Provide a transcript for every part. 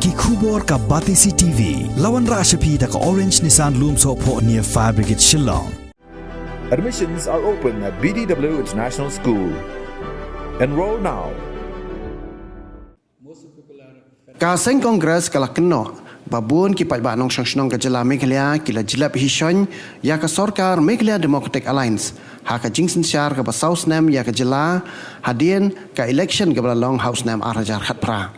ki khubor ka Batisi TV lawan ra shapi da ka Orange Nissan Lumso pho near Fire Brigade Shillong. Admissions are open at BDW International School. Enroll now. Kaseng Kongres kala keno babun ki pai banong shnong ka jela Meghalaya kila jilap hishon ya ka sarkar Meghalaya Democratic Alliance ha ka jingsen syar ka South Nam ya ka jela hadien ka election ka Long House Nam arajar khatpra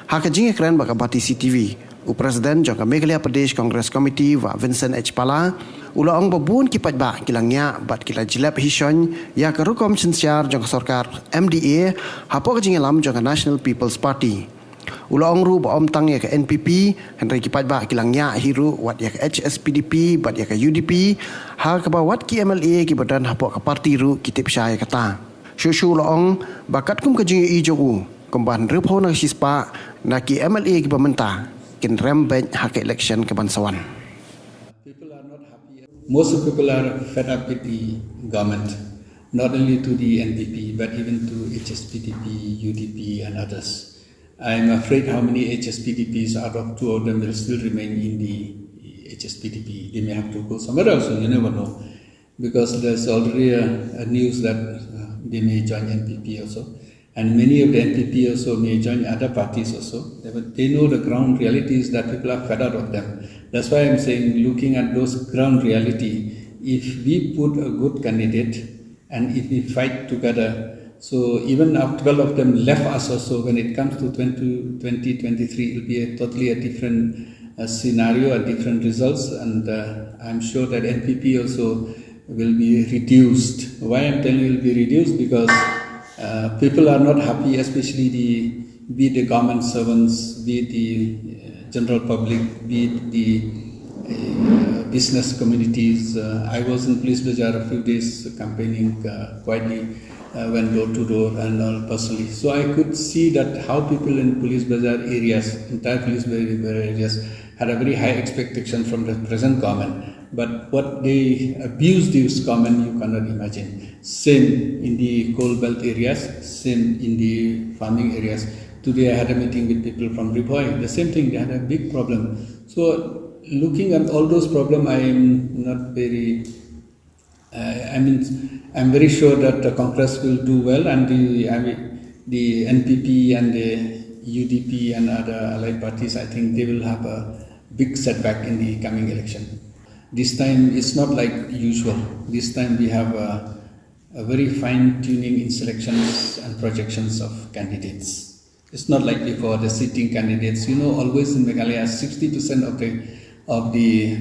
ha ka jing ekran ba ka Batisi TV u president jong ka Meghalaya Pradesh Congress Committee wa Vincent H Pala ulaong babun ki pai ba kilangnya bat kila jilap hishon ya ka rukom syar jong ka sarkar MDA ha po ka jing lam jong ka National People's Party Ulaong ru ba om tang ya ke NPP Henry kipat ba kilangnya hiru wat ya ke HSPDP bat ya ke UDP ha ka ba wat ki MLA ki badan hapok ka parti ru kitip syai kata shushu laong bakat kum ka jing i jogu kumban repo na sispa na ki MLA ki pementa kin rembek ha ke election ke bansawan. Most of people are fed up with the government, not only to the NPP but even to HSPDP, UDP and others. I'm afraid how many HSPDPs out of 2 of them will still remain in the HSPDP. They may have to go somewhere else, you never know. Because there's already a news that they may join NPP also. And many of the NPP also may join other parties also. But they know the ground reality is that people are fed up of them. That's why I'm saying, looking at those ground reality, if we put a good candidate and if we fight together, so even after 12 of them left us also, when it comes to 2023, it will be a totally different scenario and different results. And I'm sure that NPP also will be reduced. Why I'm telling you it will be reduced? Because people are not happy, especially be it the government servants, be it the general public, be it the business communities. I was in Police Bazaar a few days campaigning quietly. Went door to door and all personally. So I could see that how people in Police Bazaar areas, entire Police Bazaar areas, had a very high expectation from the present government. But what they abused this government, you cannot imagine. Same in the coal belt areas, same in the farming areas. Today I had a meeting with people from Ripoy. The same thing, they had a big problem. So looking at all those problems, I am not very... I'm very sure that the Congress will do well, and the NPP and the UDP and other allied parties, I think they will have a big setback in the coming election. This time it's not like usual. This time we have a very fine tuning in selections and projections of candidates. It's not like before the sitting candidates. You know, always in Meghalaya, 60% of the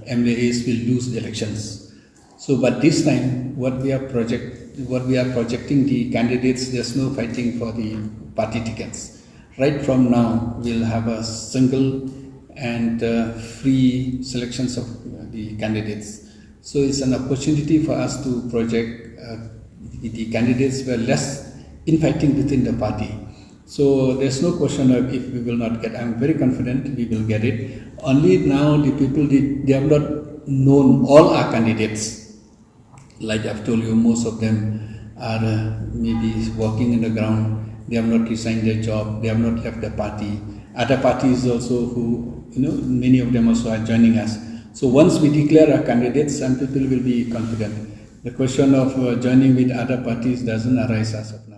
MLAs will lose the elections. So, but this time, what we are projecting the candidates, there's no fighting for the party tickets. Right from now, we'll have a single and free selections of the candidates. So, it's an opportunity for us to project the candidates were less infighting within the party. So, there's no question of if we will not get. I'm very confident we will get it. Only now the people they have not known all our candidates. Like I've told you, most of them are maybe walking in the ground. They have not resigned their job. They have not left the party. Other parties also who, many of them also are joining us. So once we declare our candidates, some people will be confident. The question of joining with other parties doesn't arise as of now.